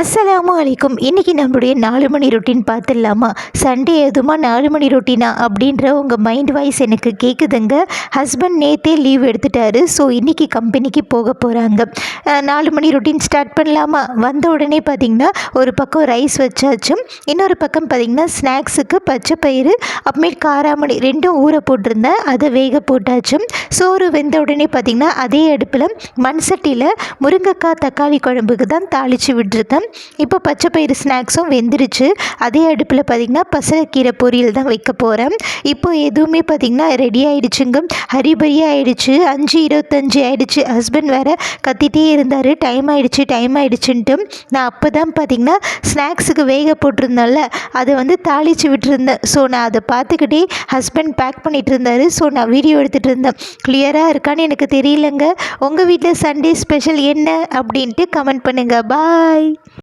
அஸ்ஸலாமு அலைக்கும். இன்றைக்கி நம்மளுடைய 4 மணி ரொட்டீன் பார்த்துடலாமா? சண்டே எதுமா 4 மணி ரொட்டீனா அப்படின்ற உங்கள் மைண்ட் வாய்ஸ் எனக்கு கேட்குதுங்க. ஹஸ்பண்ட் நேற்றே லீவ் எடுத்துட்டாரு. ஸோ இன்றைக்கி கம்பெனிக்கு போக போகிறாங்க. 4 மணி ரொட்டீன் ஸ்டார்ட் பண்ணலாமா? வந்த உடனே பார்த்திங்கன்னா ஒரு பக்கம் ரைஸ் வச்சாச்சும், இன்னொரு பக்கம் பார்த்திங்கன்னா ஸ்நாக்ஸுக்கு பச்சை பயிறு அப்புறமேல் காராமணி ரெண்டும் ஊற போட்டிருந்தேன். அதை வேக போட்டாச்சும். சோறு வெந்த உடனே பார்த்திங்கன்னா அதே அடுப்பில் மண் சட்டியில் முருங்கைக்காய் தக்காளி குழம்புக்கு தான் தாளித்து விட்டுருக்கேன். இப்போ பச்சை பயிறு ஸ்நாக்ஸும் வெந்துருச்சு. அதே அடுப்பில் பார்த்திங்கன்னா பசலைக்கீரை பொரியல் தான் வைக்க போகிறேன். இப்போ எதுவுமே பார்த்திங்கன்னா ரெடி ஆகிடுச்சுங்க. ஹரிபரியாக ஆகிடுச்சு. 5:25 ஆகிடுச்சு. ஹஸ்பண்ட் வேறு கத்திட்டே இருந்தார், டைம் ஆகிடுச்சுன்ட்டு. நான் அப்போ தான் பார்த்திங்கன்னா ஸ்நாக்ஸுக்கு வேக போட்டிருந்தேன்ல, அதை தாளித்து விட்டுருந்தேன். ஸோ நான் அதை பார்த்துக்கிட்டே ஹஸ்பண்ட் பேக் பண்ணிகிட்டு இருந்தார். ஸோ நான் வீடியோ எடுத்துகிட்டு இருந்தேன். கிளியராக இருக்கான்னு எனக்கு தெரியலங்க. உங்கள் வீட்டில் சண்டே ஸ்பெஷல் என்ன அப்படின்ட்டு கமெண்ட் பண்ணுங்கள். பாய்.